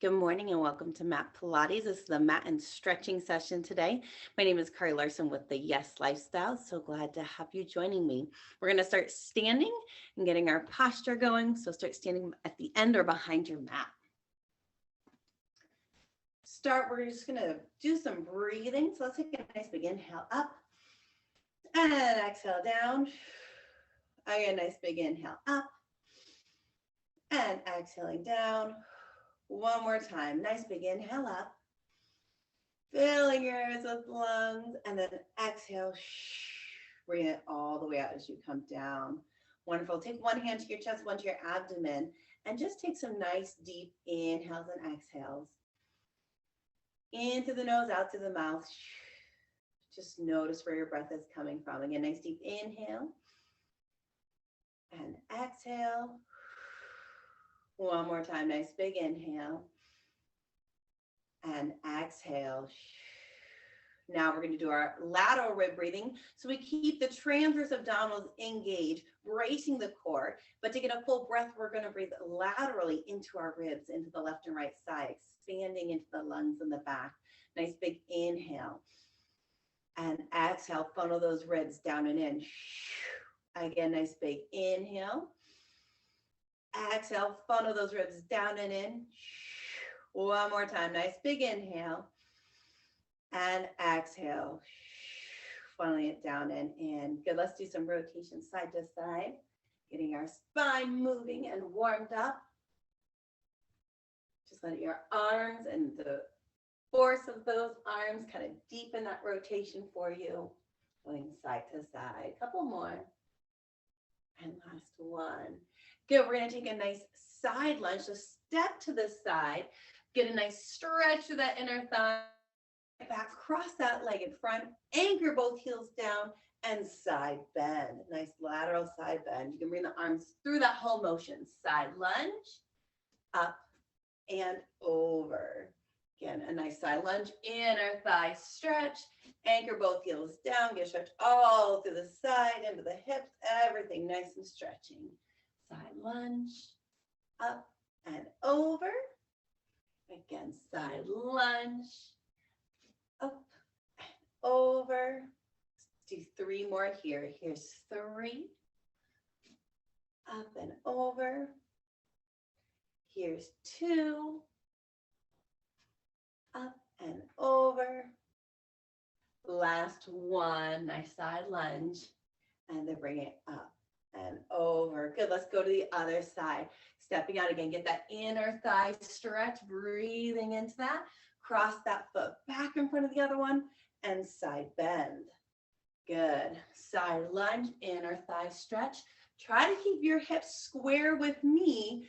Good morning and welcome to Mat Pilates. This is the mat and stretching session today. My name is Carrie Larson with the Yes Lifestyle. So glad to have you joining me. We're going to start standing and getting our posture going. So start standing at the end or behind your mat. We're just going to do some breathing. So let's take a nice big inhale up and exhale down. Again, nice big inhale up and exhaling down. One more time. Nice big inhale up. Filling your ears with lungs. And then exhale. Bring it all the way out as you come down. Wonderful. Take one hand to your chest, one to your abdomen. And just take some nice deep inhales and exhales. Into the nose, out to the mouth. Just notice where your breath is coming from. Again, nice deep inhale. And exhale. One more time, nice big inhale and exhale. Now we're going to do our lateral rib breathing. So we keep the transverse abdominals engaged, bracing the core, but to get a full breath, we're going to breathe laterally into our ribs, into the left and right side, expanding into the lungs and the back. Nice big inhale and exhale, funnel those ribs down and in. Again, nice big inhale. Exhale, funnel those ribs down and in. One more time, nice big inhale. And exhale, funneling it down and in. Good, let's do some rotation side to side. Getting our spine moving and warmed up. Just let your arms and the force of those arms kind of deepen that rotation for you. Going side to side, a couple more. And last one. Good, we're gonna take a nice side lunge. So step to the side, get a nice stretch to that inner thigh, back, cross that leg in front, anchor both heels down, and side bend. Nice lateral side bend. You can bring the arms through that whole motion. Side lunge, up and over. Again, a nice side lunge, inner thigh stretch, anchor both heels down, get stretch all through the side, into the hips, everything nice and stretching. Side lunge, up and over. Again, side lunge, up and over. Let's do three more here. Here's three, up and over. Here's two, up and over. Last one, nice side lunge, and then bring it up and over. Good, let's go to the other side. Stepping out again, get that inner thigh stretch, breathing into that. Cross that foot back in front of the other one and side bend. Good, side lunge, inner thigh stretch. Try to keep your hips square with me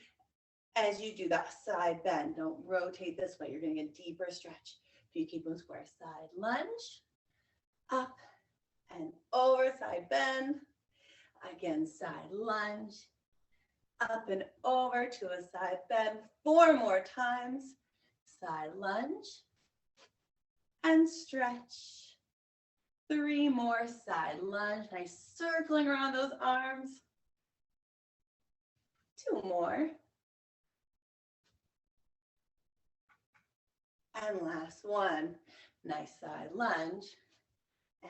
as you do that side bend. Don't rotate this way, you're gonna get a deeper stretch. If you keep them square, side lunge, up and over, side bend. Again, side lunge, up and over to a side bend. Four more times. Side lunge and stretch. Three more, side lunge. Nice circling around those arms. Two more. And last one. Nice side lunge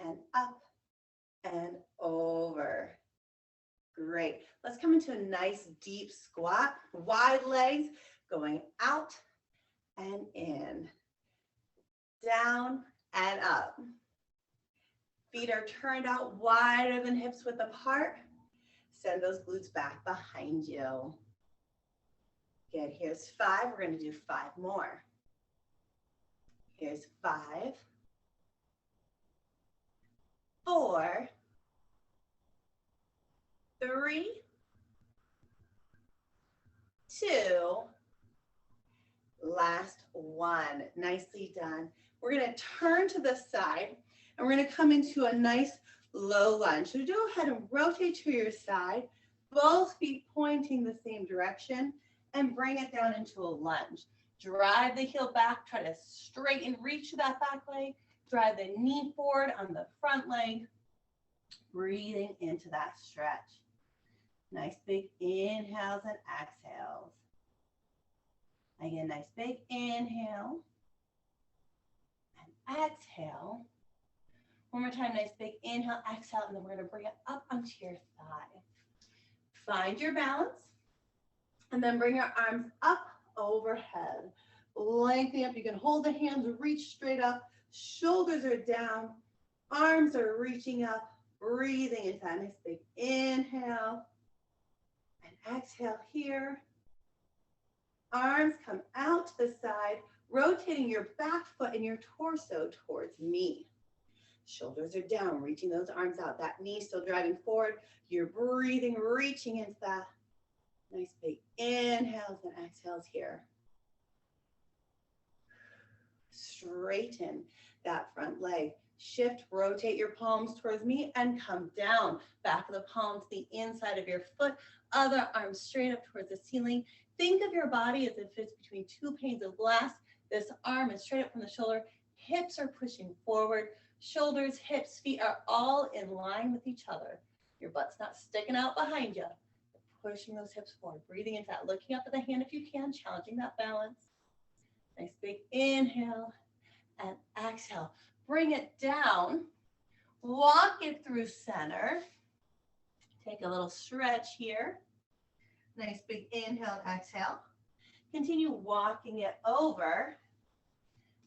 and up and over. Great. Let's come into a nice deep squat. Wide legs going out and in. Down and up. Feet are turned out wider than hips width apart. Send those glutes back behind you. Good. Here's five. We're going to do five more. Here's 5, 4, 3, 2, last one. Nicely done. We're going to turn to the side and we're going to come into a nice low lunge. So go ahead and rotate to your side, both feet pointing the same direction, and bring it down into a lunge. Drive the heel back, try to straighten, reach that back leg, drive the knee forward on the front leg, breathing into that stretch. Nice big inhales and exhales. Again, nice big inhale. And exhale. One more time, nice big inhale, exhale, and then we're gonna bring it up onto your thigh. Find your balance, and then bring your arms up overhead. Lengthening up, you can hold the hands, reach straight up, shoulders are down, arms are reaching up, breathing into that nice big inhale, and exhale here. Arms come out to the side, rotating your back foot and your torso towards me. Shoulders are down, reaching those arms out. That knee still driving forward. You're breathing, reaching into that. Nice big inhales and exhales here. Straighten that front leg. Shift, rotate your palms towards me and come down. Back of the palm to the inside of your foot. Other arm straight up towards the ceiling. Think of your body as if it's between two panes of glass. This arm is straight up from the shoulder. Hips are pushing forward. Shoulders, hips, feet are all in line with each other. Your butt's not sticking out behind you. You're pushing those hips forward. Breathing into that. Looking up at the hand if you can. Challenging that balance. Nice big inhale and exhale. Bring it down. Walk it through center. Take a little stretch here. Nice big inhale and exhale. Continue walking it over.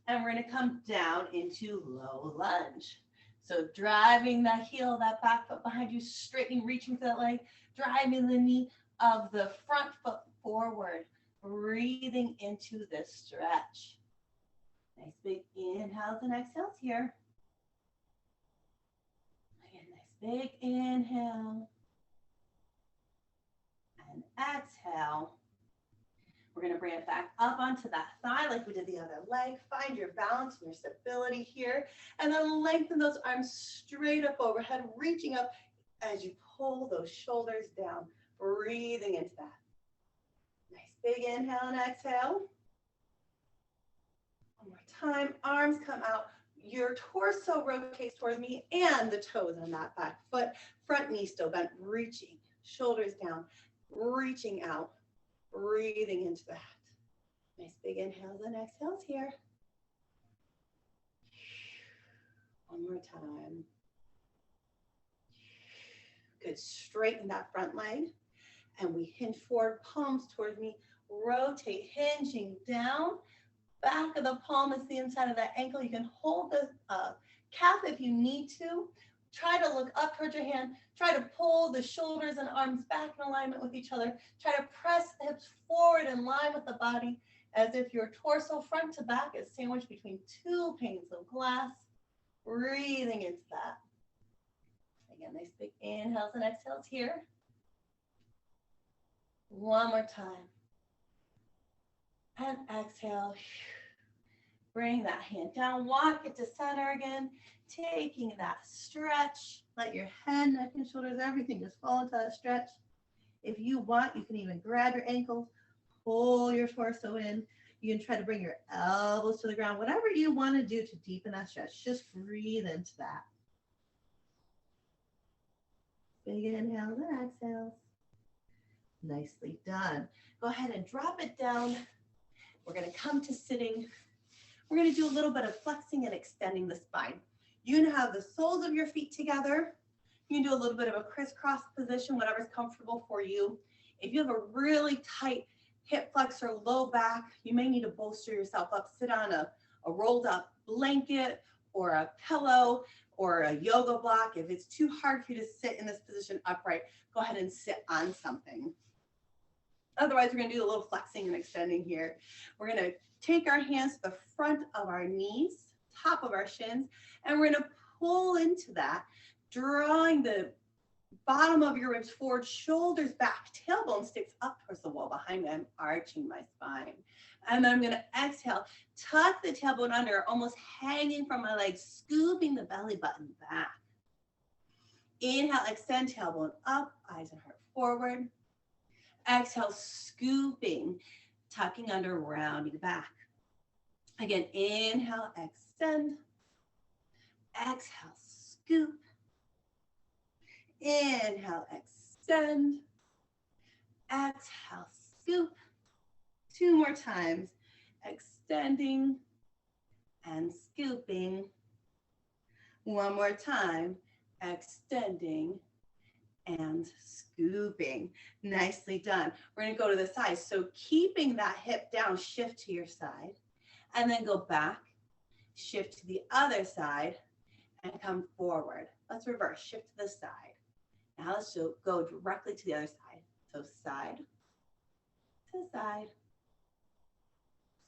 And we're going to come down into low lunge. So driving that heel, that back foot behind you, straightening, reaching for that leg, driving the knee of the front foot forward, breathing into this stretch. Nice big inhales and exhales here. Again, nice big inhale and exhale. We're going to bring it back up onto that thigh like we did the other leg. Find your balance and your stability here. And then lengthen those arms straight up overhead, reaching up as you pull those shoulders down, breathing into that. Nice big inhale and exhale. One more time. Arms come out. Your torso rotates towards me and the toes on that back foot. Front knee still bent, reaching. Shoulders down, reaching out. Breathing into that. Nice big inhales and exhales here. One more time. Good. Straighten that front leg. And we hinge forward, palms towards me. Rotate, hinging down. Back of the palm is the inside of that ankle. You can hold the calf if you need to. Try to look up towards your hand. Try to pull the shoulders and arms back in alignment with each other. Try to press the hips forward in line with the body as if your torso front to back is sandwiched between two panes of glass. Breathing into that. Again, nice big inhales and exhales here. One more time. And exhale. Bring that hand down. Walk it to center again. Taking that stretch, let your head, neck, and shoulders, everything just fall into that stretch. If you want, you can even grab your ankles, pull your torso in. You can try to bring your elbows to the ground, whatever you want to do to deepen that stretch. Just breathe into that. Big inhales and exhales. Nicely done. Go ahead and drop it down. We're going to come to sitting. We're going to do a little bit of flexing and extending the spine. You can have the soles of your feet together. You can do a little bit of a crisscross position, whatever's comfortable for you. If you have a really tight hip flexor, low back, you may need to bolster yourself up. Sit on a rolled up blanket or a pillow or a yoga block. If it's too hard for you to sit in this position upright, go ahead and sit on something. Otherwise, we're going to do a little flexing and extending here. We're going to take our hands to the front of our knees, top of our shins, and we're going to pull into that, drawing the bottom of your ribs forward, shoulders back, tailbone sticks up towards the wall behind me. I'm arching my spine. And then I'm going to exhale, tuck the tailbone under, almost hanging from my legs, scooping the belly button back. Inhale, extend tailbone up, eyes and heart forward. Exhale, scooping, tucking under, rounding back. Again, inhale, extend. Exhale, scoop. Inhale, extend. Exhale, scoop. 2 more times. Extending and scooping. 1 more time. Extending and scooping. Nicely done. We're going to go to the side. So keeping that hip down, shift to your side, and then go back, shift to the other side, and come forward. Let's reverse, shift to the side. Now let's go directly to the other side. So side to side,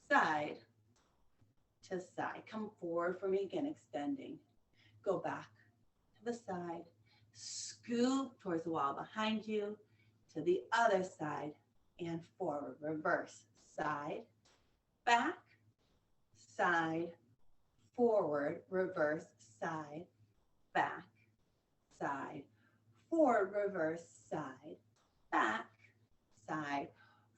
side to side. Come forward for me again, extending. Go back to the side, scoop towards the wall behind you, to the other side, and forward. Reverse, side, back, side, forward, reverse, side, back, side, forward, reverse, side, back, side,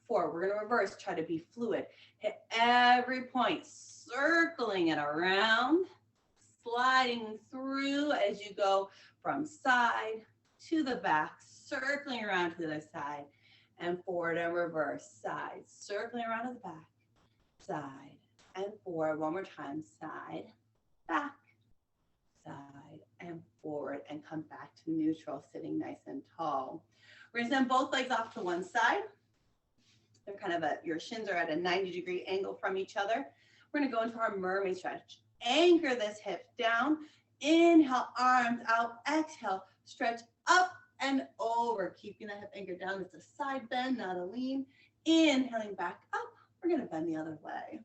forward. We're going to reverse, try to be fluid. Hit every point, circling it around, sliding through as you go from side to the back, circling around to the other side, and forward and reverse, side, circling around to the back, side, and forward. 1 more time, side, back, side, and forward, and come back to neutral, sitting nice and tall. We're going to send both legs off to one side. They're kind of your shins are at a 90-degree angle from each other. We're going to go into our mermaid stretch. Anchor this hip down. Inhale, arms out. Exhale, stretch up and over. Keeping that hip anchored down. It's a side bend, not a lean. Inhaling back up. We're going to bend the other way.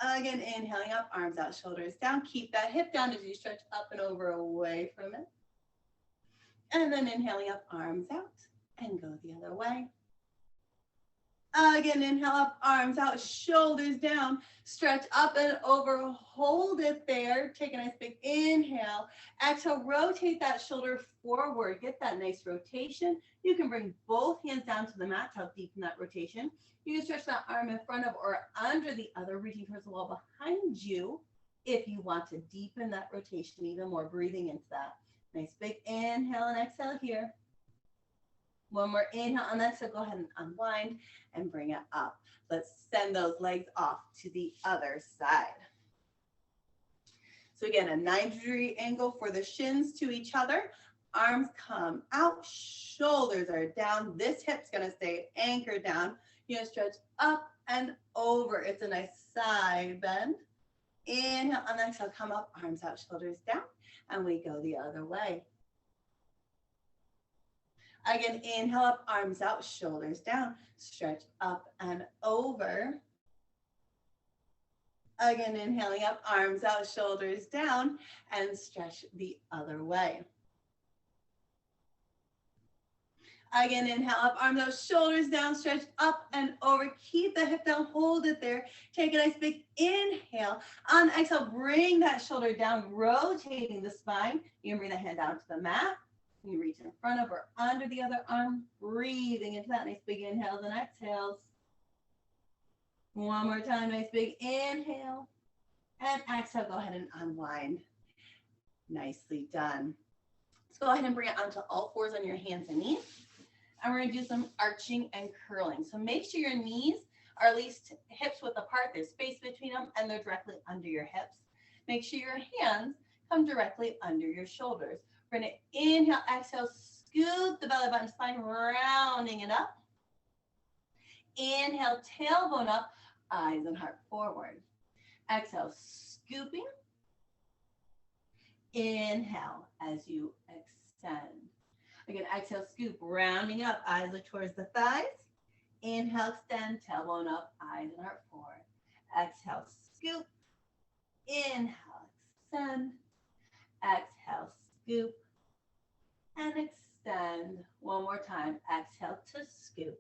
Again, inhaling up, arms out, shoulders down. Keep that hip down as you stretch up and over, away from it. And then inhaling up, arms out, and go the other way. Again, inhale up, arms out, shoulders down, stretch up and over, hold it there. Take a nice big inhale. Exhale, rotate that shoulder forward. Get that nice rotation. You can bring both hands down to the mat to help deepen that rotation. You can stretch that arm in front of or under the other, reaching towards the wall behind you if you want to deepen that rotation even more, breathing into that. Nice big inhale and exhale here. 1 more inhale on that, so go ahead and unwind and bring it up. Let's send those legs off to the other side. So again, a 90-degree angle for the shins to each other. Arms come out, shoulders are down. This hip's gonna stay anchored down. You're gonna stretch up and over. It's a nice side bend. Inhale on the exhale, come up, arms out, shoulders down, and we go the other way. Again, inhale up, arms out, shoulders down, stretch up and over. Again, inhaling up, arms out, shoulders down, and stretch the other way. Again, inhale up, arms out, shoulders down, stretch up and over. Keep the hip down, hold it there. Take a nice big inhale. On exhale, bring that shoulder down, rotating the spine. You can bring the hand down to the mat. You reach in front of or under the other arm, breathing into that nice big inhales and exhales. 1 more time, nice big inhale. And exhale, go ahead and unwind. Nicely done. Let's go ahead and bring it onto all fours on your hands and knees. And we're going to do some arching and curling. So make sure your knees are at least hips width apart. There's space between them and they're directly under your hips. Make sure your hands come directly under your shoulders. We're going to inhale, exhale, scoop the belly button spine, rounding it up. Inhale, tailbone up, eyes and heart forward. Exhale, scooping. Inhale as you extend. Again, exhale, scoop, rounding up, eyes look towards the thighs. Inhale, extend, tailbone up, eyes and heart forward. Exhale, scoop. Inhale, extend. Exhale, scoop and extend. 1 more time. Exhale to scoop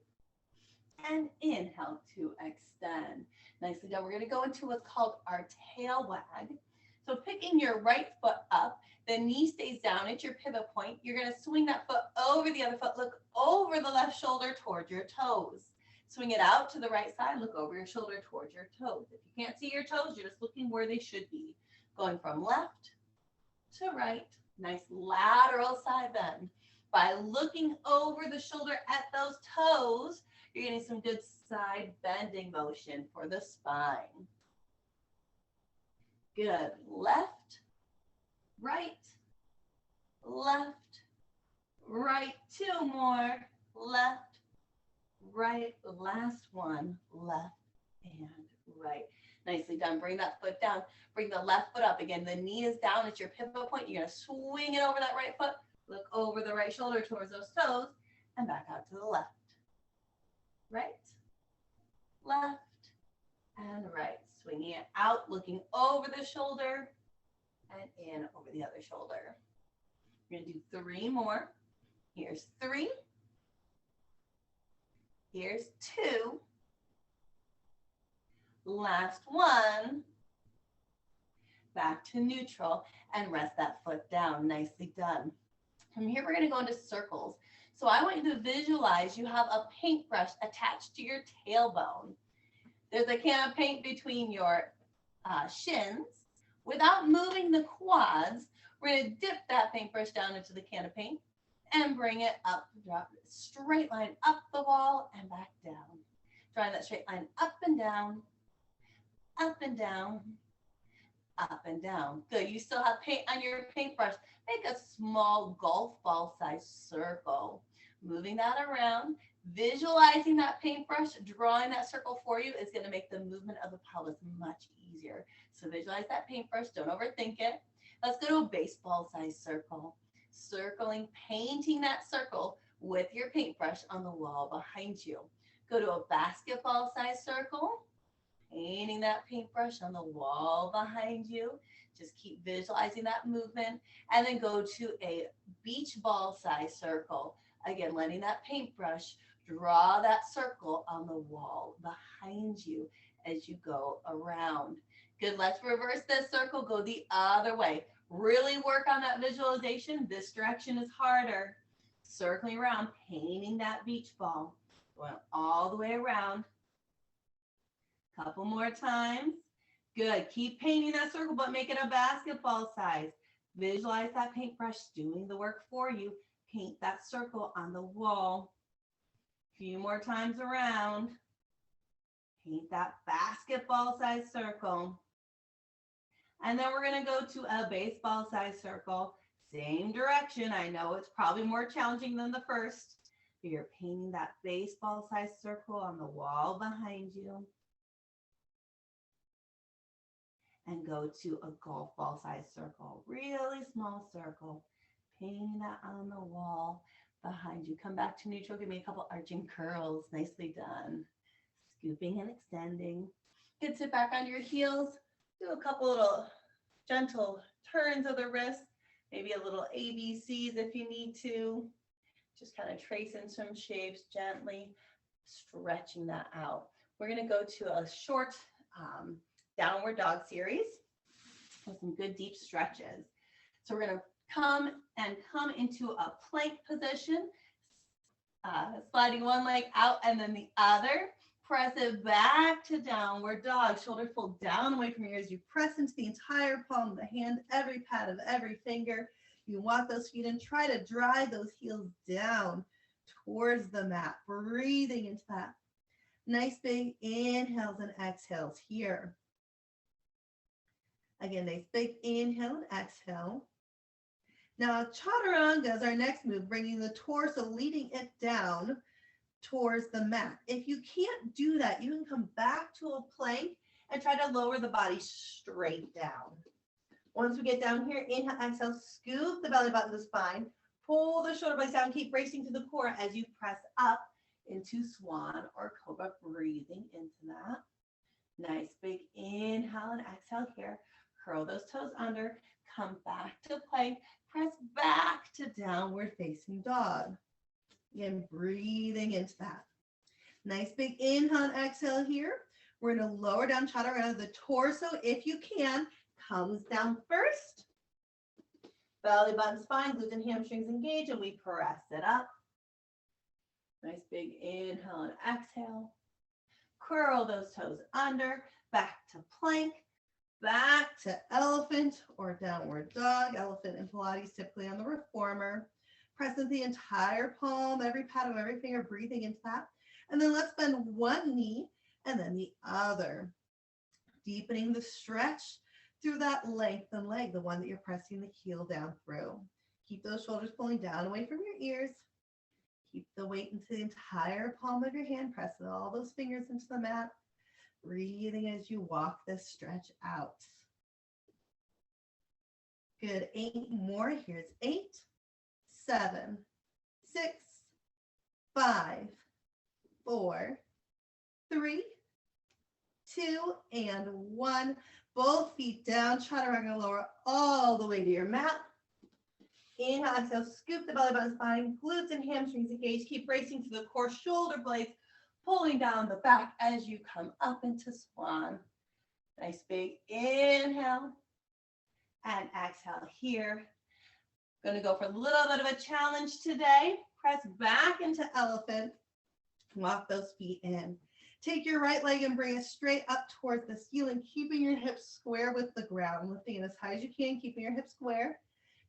and inhale to extend. Nicely done. We're going to go into what's called our tail wag. So picking your right foot up, the knee stays down at your pivot point. You're going to swing that foot over the other foot. Look over the left shoulder towards your toes. Swing it out to the right side. Look over your shoulder towards your toes. If you can't see your toes, you're just looking where they should be. Going from left to right. Nice lateral side bend. By looking over the shoulder at those toes, You're getting some good side bending motion for the spine. Good. Left, right, left, right. Two more. Left, right. Last one. Left and right. Nicely done. Bring that foot down. Bring the left foot up. Again, the knee is down at your pivot point. You're going to swing it over that right foot. Look over the right shoulder towards those toes and back out to the left. Right, left, and right. Swinging it out, looking over the shoulder and in over the other shoulder. We're going to do 3 more. Here's 3. Here's 2. Last one. Back to neutral and rest that foot down. Nicely done. From here, we're going to go into circles. So I want you to visualize you have a paintbrush attached to your tailbone. There's a can of paint between your shins. Without moving the quads, we're going to dip that paintbrush down into the can of paint and bring it up, drop it, straight line up the wall and back down. Drawing that straight line up and down, up and down, up and down. Good. You still have paint on your paintbrush. Make a small golf ball size circle. Moving that around, visualizing that paintbrush, drawing that circle for you is going to make the movement of the pelvis much easier. So visualize that paintbrush. Don't overthink it. Let's go to a baseball size circle. Circling, painting that circle with your paintbrush on the wall behind you. Go to a basketball size circle. Painting that paintbrush on the wall behind you. Just keep visualizing that movement. And then go to a beach ball size circle. Again, letting that paintbrush draw that circle on the wall behind you as you go around. Good, let's reverse this circle, go the other way. Really work on that visualization. This direction is harder. Circling around, painting that beach ball. Going all the way around. Couple more times. Good. Keep painting that circle, but make it a basketball size. Visualize that paintbrush doing the work for you. Paint that circle on the wall. Few more times around. Paint that basketball size circle. And then we're going to go to a baseball size circle. Same direction. I know it's probably more challenging than the first. But you're painting that baseball size circle on the wall behind you. And go to a golf ball size circle, really small circle, painting that on the wall behind you. Come back to neutral, give me a couple arching curls, nicely done. Scooping and extending. Good, sit back on your heels, do a couple little gentle turns of the wrist, maybe a little ABCs if you need to. Just kind of tracing some shapes gently, stretching that out. We're gonna go to a short, downward dog series with some good deep stretches. So we're going to come into a plank position, sliding one leg out and then the other. Press it back to downward dog. Shoulders pull down away from your ears. You press into the entire palm of the hand, every pad of every finger. You walk those feet and try to drive those heels down towards the mat. Breathing into that. Nice big inhales and exhales here. Again, nice big inhale and exhale. Now, Chaturanga is our next move, bringing the torso, leading it down towards the mat. If you can't do that, you can come back to a plank and try to lower the body straight down. Once we get down here, inhale, exhale, scoop the belly button to the spine, pull the shoulder blades down, keep bracing to the core as you press up into swan or cobra, breathing into that. Nice big inhale and exhale here. Curl those toes under, come back to plank, press back to downward facing dog. Again, breathing into that. Nice big inhale and exhale here. We're going to lower down chaturanga. The torso, if you can, comes down first. Belly button, spine, glutes and hamstrings engage, and we press it up. Nice big inhale and exhale. Curl those toes under, back to plank. Back to elephant or downward dog. Elephant and Pilates typically on the reformer. Press into the entire palm, every pad of every finger, breathing into that. And then let's bend one knee and then the other. Deepening the stretch through that lengthened leg, the one that you're pressing the heel down through. Keep those shoulders pulling down away from your ears. Keep the weight into the entire palm of your hand. Press all those fingers into the mat. Breathing as you walk this stretch out. Good. 8 more. Here's 8, 7, 6, 5, 4, 3, 2, and 1. Both feet down. Chaturanga, lower all the way to your mat. Inhale, exhale, scoop the belly button spine, glutes and hamstrings engaged. Keep bracing to the core, shoulder blades, pulling down the back as you come up into swan. Nice big inhale and exhale here. Going to go for a little bit of a challenge today. Press back into elephant. Walk those feet in. Take your right leg and bring it straight up towards the ceiling, keeping your hips square with the ground. Lifting it as high as you can, keeping your hips square.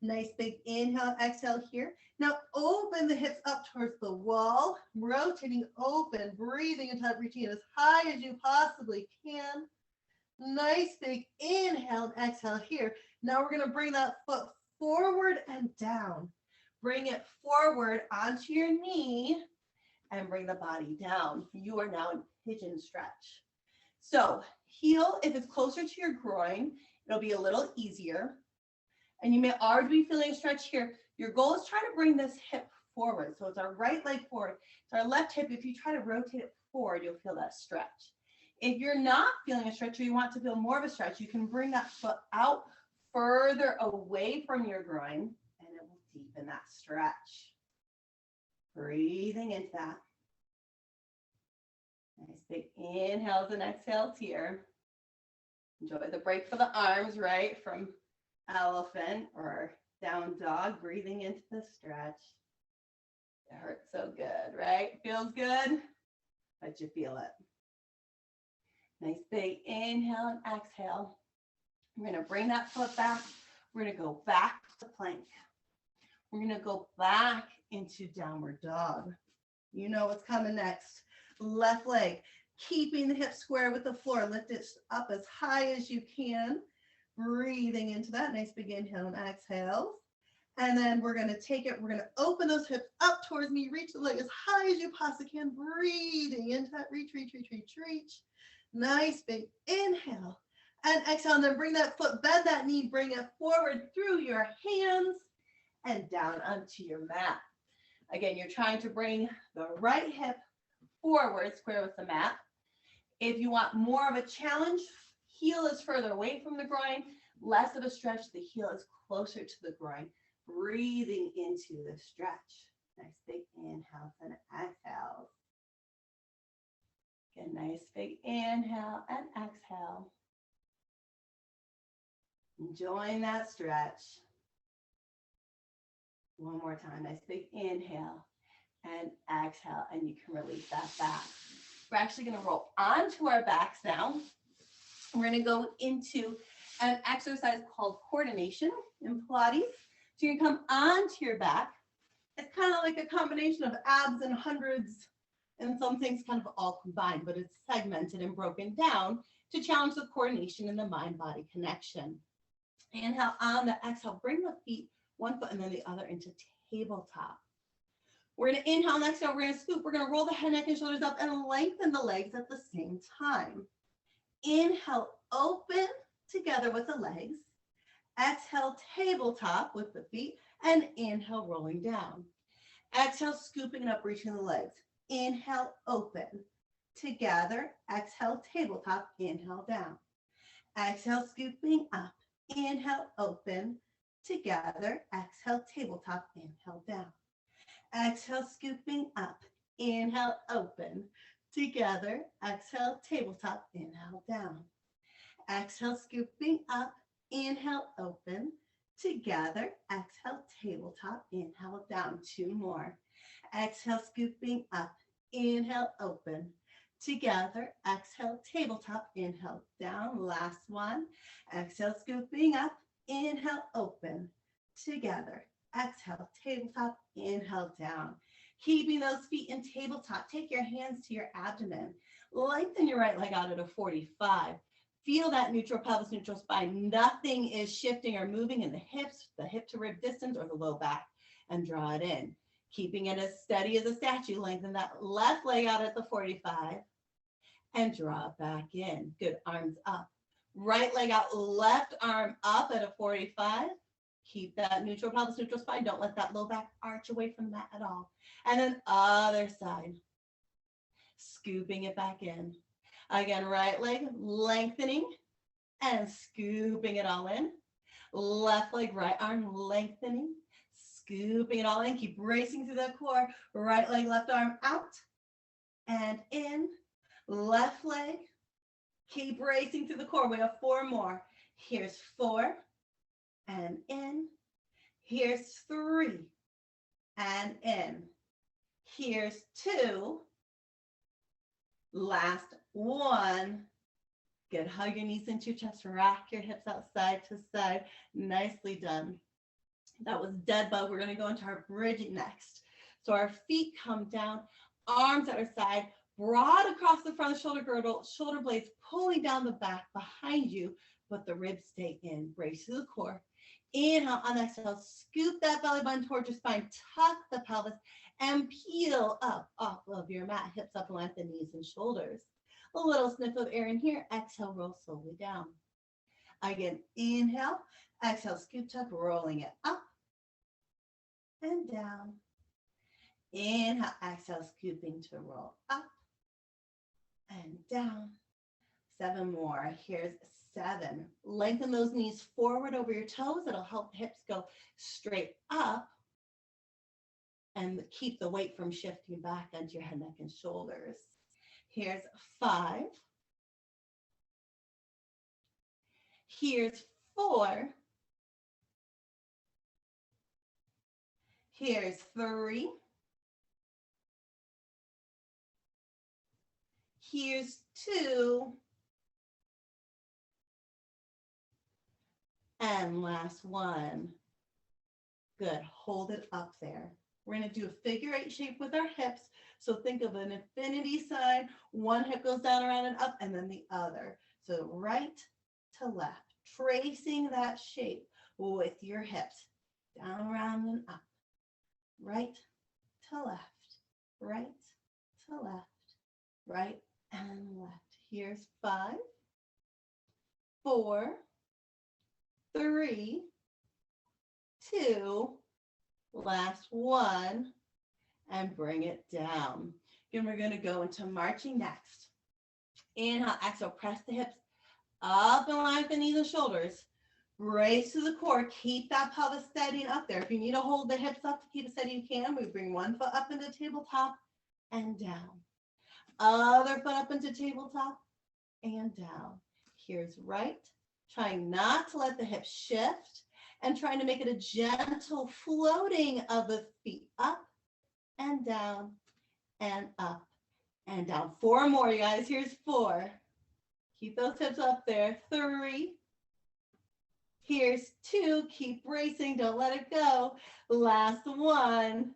Nice big inhale, exhale here. Now open the hips up towards the wall, rotating open, breathing into that, reaching it as high as you possibly can. Nice big inhale and exhale here. Now we're going to bring that foot forward and down. Bring it forward onto your knee and bring the body down. You are now in pigeon stretch. So heel, if it's closer to your groin, it'll be a little easier. And you may already be feeling a stretch here. Your goal is try to bring this hip forward. So it's our right leg forward. It's our left hip. If you try to rotate it forward, you'll feel that stretch. If you're not feeling a stretch or you want to feel more of a stretch, you can bring that foot out further away from your groin and it will deepen that stretch. Breathing into that. Nice big inhales and exhales here. Enjoy the break for the arms, right? From elephant or down dog, breathing into the stretch. It hurts so good, right? Feels good, but you feel it. Nice big inhale and exhale. We're going to bring that foot back. We're going to go back to plank. We're going to go back into downward dog. You know what's coming next. Left leg, keeping the hips square with the floor. Lift it up as high as you can. Breathing into that. Nice big inhale and exhale. And then we're going to take it. We're going to open those hips up towards me. Reach the leg as high as you possibly can. Breathing into that. Reach, reach, reach, reach, reach. Nice big inhale and exhale. And then bring that foot, bend that knee, bring it forward through your hands and down onto your mat. Again, you're trying to bring the right hip forward, square with the mat. If you want more of a challenge, heel is further away from the groin, less of a stretch, the heel is closer to the groin. Breathing into the stretch. Nice big inhales and exhales. Again, nice big inhale and exhale. Enjoying that stretch. One more time, nice big inhale and exhale, and you can release that back. We're actually going to roll onto our backs now. We're going to go into an exercise called coordination in Pilates. So you're going to come onto your back. It's kind of like a combination of abs and hundreds and some things kind of all combined, but it's segmented and broken down to challenge the coordination and the mind-body connection. Inhale on the exhale, bring the feet, one foot and then the other into tabletop. We're going to inhale and exhale, we're going to scoop, we're going to roll the head, neck, and shoulders up and lengthen the legs at the same time. Inhale, open together with the legs. Exhale, tabletop with the feet, and inhale, rolling down. Exhale, scooping up, reaching the legs. Inhale, open. Together, exhale, tabletop, inhale, down. Exhale, scooping up. Inhale, open. Together, exhale, tabletop, inhale, down. Exhale, scooping up. Inhale, open. Together, exhale, tabletop, inhale, down. Exhale, scooping up. Inhale, open. Together, exhale, tabletop, inhale, down. Two more. Exhale, scooping up. Inhale, open. Together, exhale, tabletop, inhale, down. Last one. Exhale, scooping up. Inhale, open. Together, exhale, tabletop, inhale, down. Keeping those feet in tabletop. Take your hands to your abdomen. Lengthen your right leg out at a 45. Feel that neutral pelvis, neutral spine. Nothing is shifting or moving in the hips, the hip to rib distance, or the low back. And draw it in. Keeping it as steady as a statue. Lengthen that left leg out at the 45. And draw it back in. Good, arms up. Right leg out, left arm up at a 45. Keep that neutral pelvis, neutral spine. Don't let that low back arch away from the mat at all. And then other side. Scooping it back in. Again, right leg lengthening and scooping it all in. Left leg, right arm lengthening, scooping it all in. Keep racing through the core. Right leg, left arm out and in. Left leg, keep racing through the core. We have 4 more. Here's 4 and in. Here's 3 and in. Here's 2. Last 1. Good. Hug your knees into your chest. Rock your hips out side to side. Nicely done. That was dead bug. We're going to go into our bridging next. So our feet come down, arms at our side, broad across the front of the shoulder girdle, shoulder blades pulling down the back behind you, but the ribs stay in. Brace to the core. Inhale, on exhale, scoop that belly button towards your spine, tuck the pelvis, and peel up off of your mat. Hips up, lengthen knees and shoulders. A little sniff of air in here. Exhale, roll slowly down. Again, inhale, exhale, scoop tuck, rolling it up and down. Inhale, exhale, scooping to roll up and down. 7 more. Here's 7. Lengthen those knees forward over your toes. It'll help hips go straight up and keep the weight from shifting back onto your head, neck, and shoulders. Here's 5. Here's 4. Here's 3. Here's 2. And last 1. Good. Hold it up there. We're going to do a figure 8 shape with our hips. So think of an infinity sign. One hip goes down, around, and up, and then the other. So right to left, tracing that shape with your hips. Down, around, and up. Right to left. Right to left. Right and left. Here's 5, 4, 3, 2, last 1, and bring it down. Then we're going to go into marching next. Inhale, exhale, press the hips up and line with the knees and shoulders. Brace to the core. Keep that pelvis steady and up there. If you need to hold the hips up to keep it steady, you can. We bring one foot up into tabletop and down. Other foot up into tabletop and down. Here's right. Trying not to let the hips shift and trying to make it a gentle floating of the feet up and down and up and down. 4 more, you guys. Here's 4. Keep those hips up there. 3. Here's 2. Keep bracing. Don't let it go. Last 1.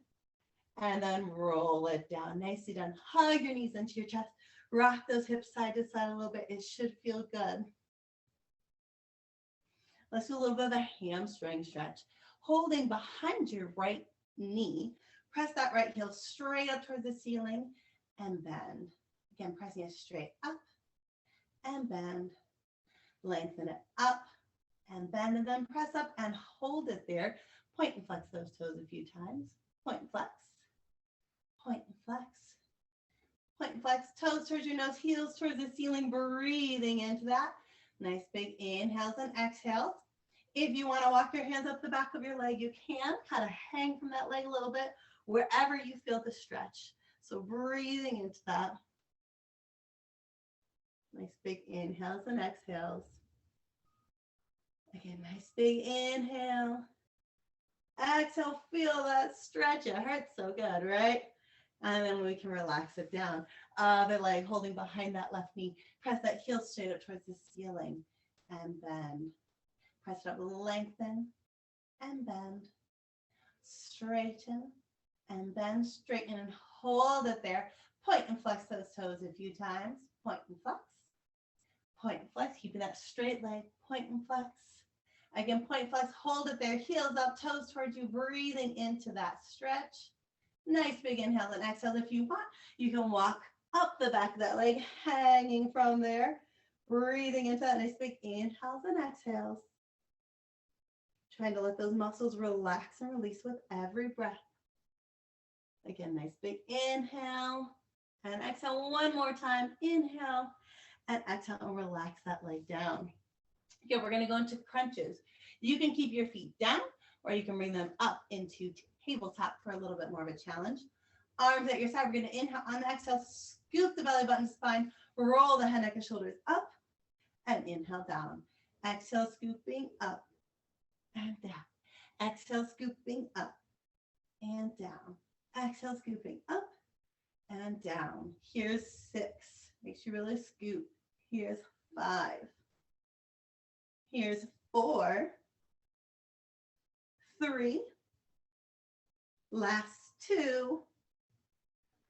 And then roll it down. Nicely done. Hug your knees into your chest. Rock those hips side to side a little bit. It should feel good. Let's do a little bit of a hamstring stretch. Holding behind your right knee. Press that right heel straight up towards the ceiling and bend. Again, pressing it straight up and bend. Lengthen it up and bend, and then press up and hold it there. Point and flex those toes a few times. Point and flex. Point and flex. Point and flex. Toes towards your nose, heels towards the ceiling. Breathing into that. Nice big inhales and exhales. If you want to walk your hands up the back of your leg, you can. Kind of hang from that leg a little bit, wherever you feel the stretch. So breathing into that. Nice big inhales and exhales. Again, nice big inhale. Exhale, feel that stretch. It hurts so good, right? And then we can relax it down. Other leg holding behind that left knee. Press that heel straight up towards the ceiling and bend. Press it up, lengthen and bend. Straighten and then straighten and hold it there. Point and flex those toes a few times. Point and flex. Point and flex, keeping that straight leg. Point and flex. Again, point and flex, hold it there. Heels up, toes towards you, breathing into that stretch. Nice big inhale and exhale. If you want, you can walk up the back of that leg, hanging from there. Breathing into that nice big inhales and exhales. Trying to let those muscles relax and release with every breath. Again, nice big inhale and exhale. One more time. Inhale and exhale and relax that leg down. Okay, we're going to go into crunches. You can keep your feet down or you can bring them up into tabletop for a little bit more of a challenge. Arms at your side. We're going to inhale on the exhale. Scoop the belly button, spine. Roll the head, neck, and shoulders up. And inhale down. Exhale, scooping up and down. Exhale, scooping up and down. Exhale, scooping up and down. Here's 6. Make sure you really scoop. Here's 5. Here's 4. 3. Last 2.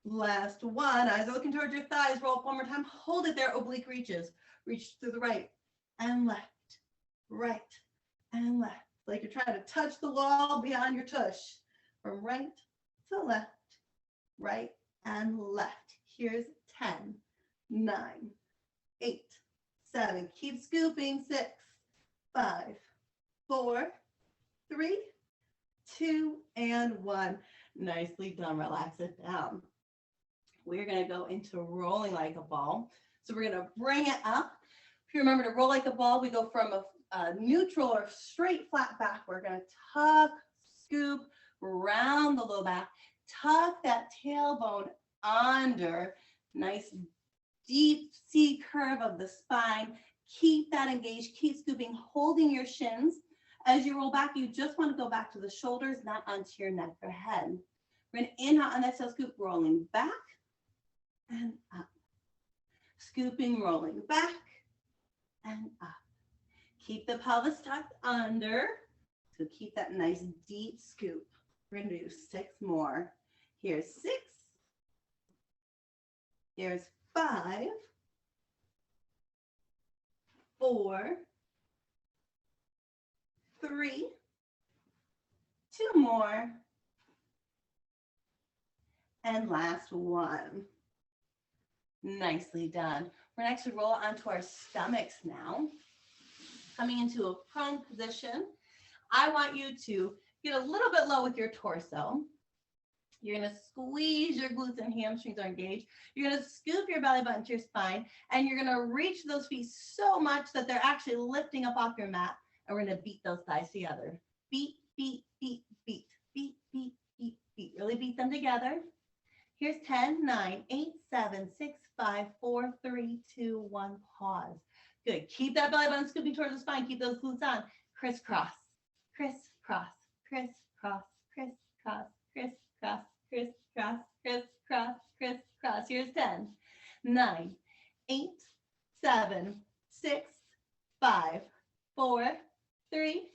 Last 1. Eyes are looking towards your thighs. Roll up one more time. Hold it there. Oblique reaches. Reach to the right and left. Right and left. Like you're trying to touch the wall beyond your tush. From right to left. Right and left. Here's 10, 9, 8, 7. Keep scooping. 6, 5, 4, 3, 2, and 1. Nicely done. Relax it down. We're going to go into rolling like a ball. So we're going to bring it up. If you remember to roll like a ball, we go from a neutral or straight flat back. We're going to tuck, scoop, round the low back, tuck that tailbone under. Nice deep C curve of the spine. Keep that engaged. Keep scooping, holding your shins. As you roll back, you just want to go back to the shoulders, not onto your neck or head. We're going to inhale on the exhale, scoop, rolling back and up. Scooping, rolling back and up. Keep the pelvis tucked under. So keep that nice deep scoop. We're going to do 6 more. Here's 6. Here's 5. 4. 3. 2 more. And last 1. Nicely done. We're going to actually roll onto our stomachs now. Coming into a prone position. I want you to get a little bit low with your torso. You're going to squeeze your glutes and hamstrings are engaged. You're going to scoop your belly button to your spine, and you're going to reach those feet so much that they're actually lifting up off your mat, and we're going to beat those thighs together. Beat, beat, beat, beat, beat, beat, beat, beat. Really beat them together. Here's 10, 9, 8, 7, 6, 5, 4, 3, 2, 1. Pause. Good. Keep that belly button scooping towards the spine. Keep those glutes on. Crisscross, crisscross, crisscross, crisscross, crisscross, crisscross, crisscross, crisscross. Here's 10, 9, 8, 7, 6, 5, 4, 3,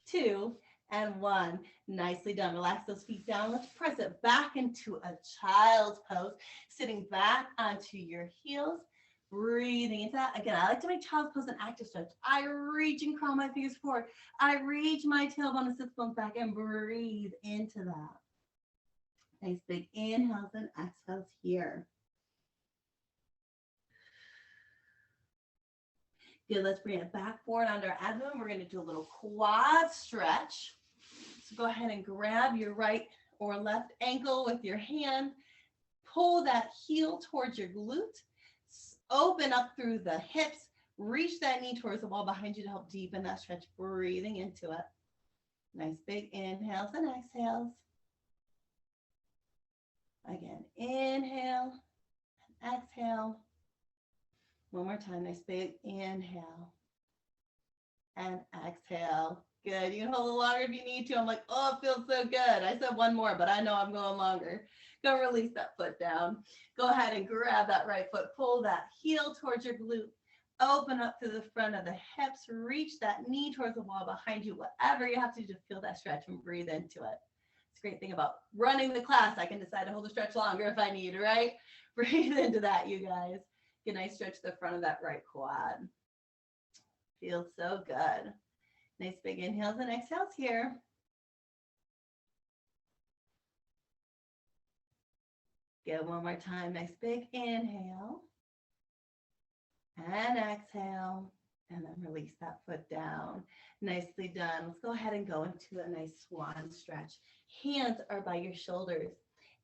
2, and 1. Nicely done. Relax those feet down. Let's press it back into a child's pose. Sitting back onto your heels. Breathing into that. Again, I like to make child's pose an active stretch. I reach and crawl my fingers forward. I reach my tailbone and sits bones back and breathe into that. Nice big inhales and exhales here. Good, let's bring it back forward onto our abdomen. We're going to do a little quad stretch. So go ahead and grab your right or left ankle with your hand. Pull that heel towards your glute. Open up through the hips. Reach that knee towards the wall behind you to help deepen that stretch. Breathing into it. Nice big inhales and exhales. Again, inhale and exhale. One more time. Nice big inhale and exhale. Good. You can hold a little longer if you need to. I'm like, oh, it feels so good. I said one more, but I know I'm going longer. Go release that foot down. Go ahead and grab that right foot. Pull that heel towards your glute. Open up to the front of the hips. Reach that knee towards the wall behind you. Whatever you have to do to feel that stretch and breathe into it. It's a great thing about running the class. I can decide to hold the stretch longer if I need, right? Breathe into that, you guys. Get a nice stretch to the front of that right quad. Feels so good. Nice big inhales and exhales here. Good, one more time. Nice big inhale. And exhale. And then release that foot down. Nicely done. Let's go ahead and go into a nice swan stretch. Hands are by your shoulders.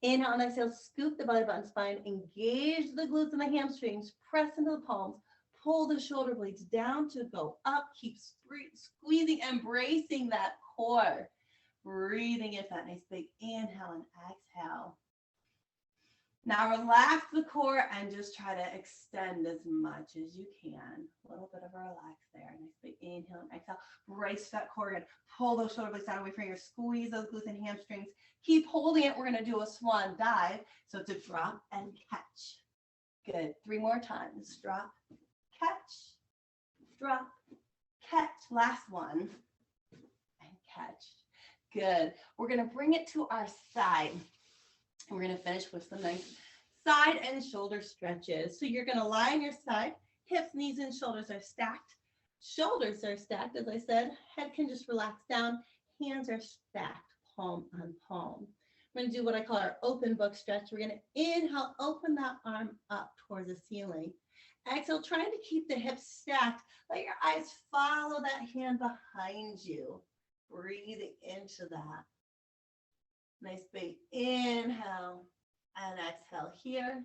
Inhale and exhale, scoop the belly button spine, engage the glutes and the hamstrings, press into the palms, pull the shoulder blades down to go up, keep squeezing, embracing that core. Breathing into that nice big inhale and exhale. Now relax the core and just try to extend as much as you can. A little bit of a relax there. Nice big inhale and exhale. Brace that core in. Pull those shoulder blades down away from your squeeze those glutes and hamstrings. Keep holding it. We're going to do a swan dive. So it's a drop and catch. Good. 3 more times. Drop, catch, drop, catch. Last one. And catch. Good. We're going to bring it to our side. And we're going to finish with some nice side and shoulder stretches. So you're going to lie on your side. Hips, knees, and shoulders are stacked. Shoulders are stacked, as I said. Head can just relax down. Hands are stacked, palm on palm. We're going to do what I call our open book stretch. We're going to inhale, open that arm up towards the ceiling. Exhale, trying to keep the hips stacked. Let your eyes follow that hand behind you. Breathing into that. Nice big inhale and exhale here.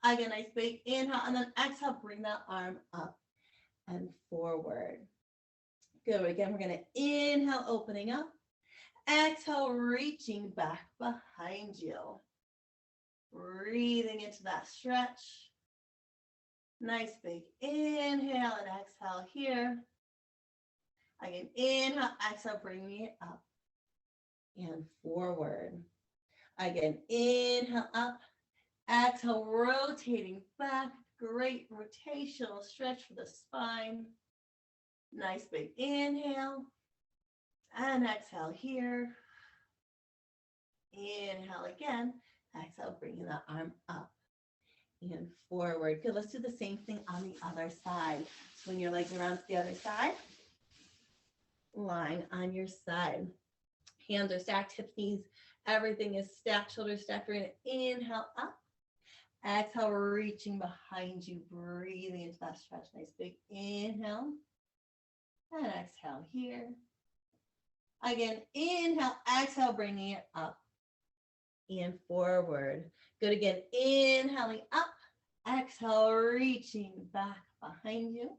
Again, nice big inhale and then exhale, bring that arm up and forward. Good, again, we're gonna inhale, opening up. Exhale, reaching back behind you. Breathing into that stretch. Nice big inhale and exhale here. Again, inhale, exhale, bringing it up and forward. Again, inhale up, exhale, rotating back. Great rotational stretch for the spine. Nice big inhale and exhale here. Inhale again, exhale, bringing the arm up and forward. Good, let's do the same thing on the other side. Swing your legs around to the other side. Lying on your side. Hands are stacked, hips, knees, everything is stacked, shoulders stacked. We're going to inhale up. Exhale, reaching behind you, breathing into that stretch. Nice big inhale. And exhale here. Again, inhale, exhale, bringing it up and forward. Good, again, inhaling up. Exhale, reaching back behind you.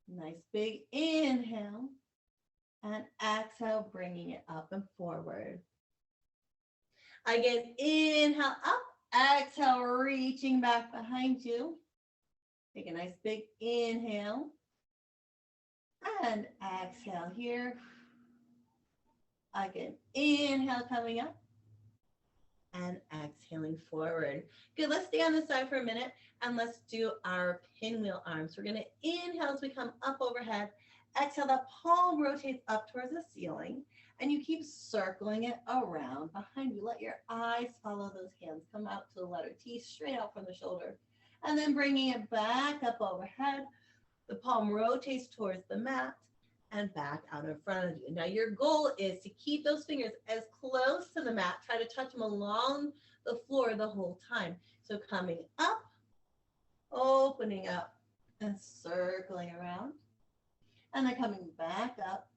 Nice big inhale. And exhale, bringing it up and forward. Again, inhale up, exhale, reaching back behind you. Take a nice big inhale. And exhale here. Again, inhale coming up. And exhaling forward. Good, let's stay on this side for a minute and let's do our pinwheel arms. We're gonna inhale as we come up overhead. Exhale, that palm rotates up towards the ceiling and you keep circling it around behind you. Let your eyes follow those hands. Come out to the letter T, straight out from the shoulder. And then bringing it back up overhead. The palm rotates towards the mat and back out in front of you. Now your goal is to keep those fingers as close to the mat. Try to touch them along the floor the whole time. So coming up, opening up and circling around. And then coming back up,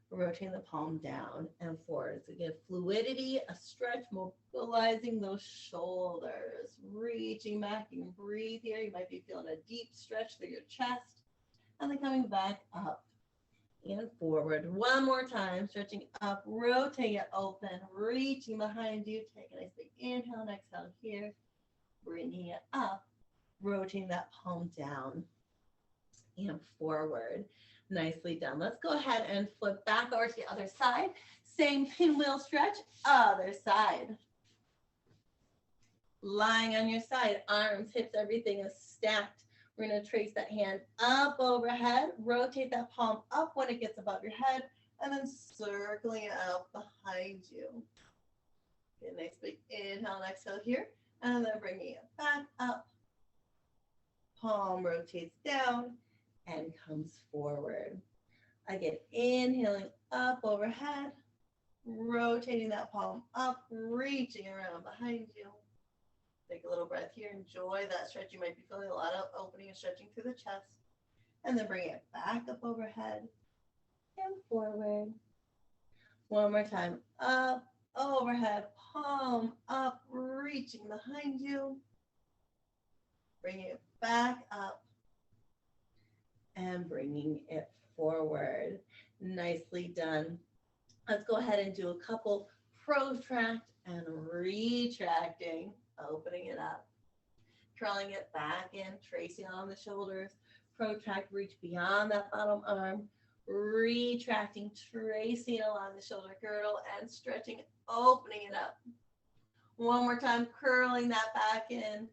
rotating the palm down and forward. So give fluidity, a stretch, mobilizing those shoulders, reaching back. You can breathe here. You might be feeling a deep stretch through your chest. And then coming back up and forward. One more time, stretching up, rotating it open, reaching behind you. Take a nice big inhale and exhale here. Bringing it up, rotating that palm down and forward. Nicely done. Let's go ahead and flip back over to the other side. Same pinwheel stretch, other side. Lying on your side, arms, hips, everything is stacked. We're going to trace that hand up overhead, rotate that palm up when it gets above your head, and then circling it out behind you. Get a nice big inhale and exhale here, and then bringing it back up. Palm rotates down and comes forward. Again, inhaling up overhead, rotating that palm up, reaching around behind you. Take a little breath here. Enjoy that stretch. You might be feeling a lot of opening and stretching through the chest. And then bring it back up overhead and forward. One more time. Up, overhead, palm up, reaching behind you. Bring it back up and bringing it forward. Nicely done. Let's go ahead and do a couple protract and retracting, opening it up, curling it back in, tracing on the shoulders, protract, reach beyond that bottom arm, retracting, tracing along the shoulder girdle and stretching, opening it up. One more time, curling that back in,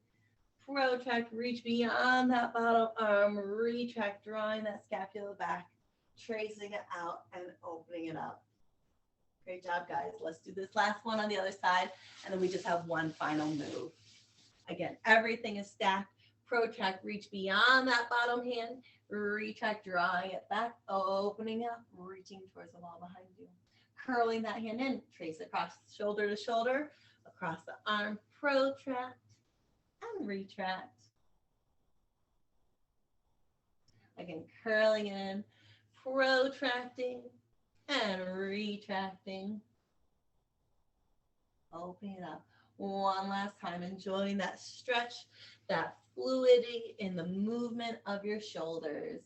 protract, reach beyond that bottom arm, retract, drawing that scapula back, tracing it out and opening it up. Great job, guys. Let's do this last one on the other side, and then we just have one final move. Again, everything is stacked. Protract, reach beyond that bottom hand, retract, drawing it back, opening up, reaching towards the wall behind you. Curling that hand in, trace across shoulder to shoulder, across the arm, protract and retract. Again, curling in, protracting and retracting. Opening it up. One last time, enjoying that stretch, that fluidity in the movement of your shoulders.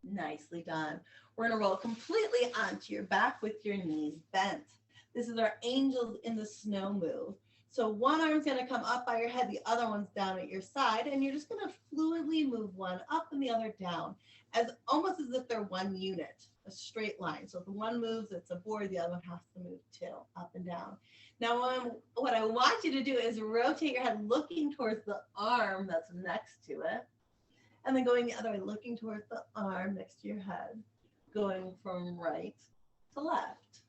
Nicely done. We're going to roll completely onto your back with your knees bent. This is our angels in the snow move. So one arm's going to come up by your head, the other one's down at your side, and you're just going to fluidly move one up and the other down, as almost as if they're one unit, a straight line. So if the one moves, it's a board, the other one has to move too, up and down. Now, what I want you to do is rotate your head looking towards the arm that's next to it, and then going the other way, looking towards the arm next to your head, going from right to left.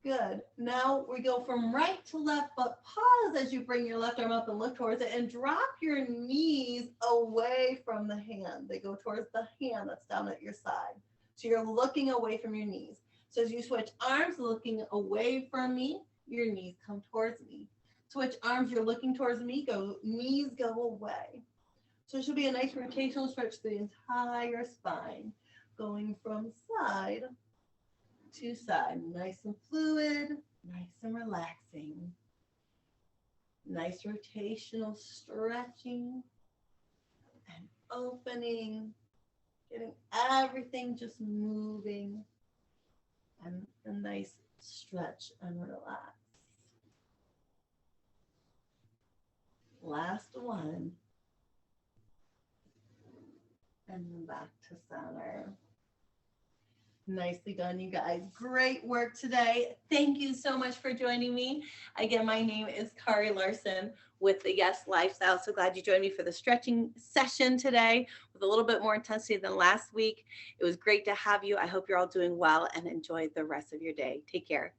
Good. Now we go from right to left, but pause as you bring your left arm up and look towards it, and drop your knees away from the hand. They go towards the hand that's down at your side. So you're looking away from your knees. So as you switch arms, looking away from me, your knees come towards me. Switch arms, you're looking towards me, knees go away. So it should be a nice rotational stretch through the entire spine, going from side to side, nice and fluid, nice and relaxing. Nice rotational stretching and opening, getting everything just moving, and a nice stretch and relax. Last one. And then back to center. Nicely done, you guys. Great work today. Thank you so much for joining me. Again, my name is Kari Larson with the Yes Lifestyle. So glad you joined me for the stretching session today with a little bit more intensity than last week. It was great to have you. I hope you're all doing well and enjoy the rest of your day. Take care.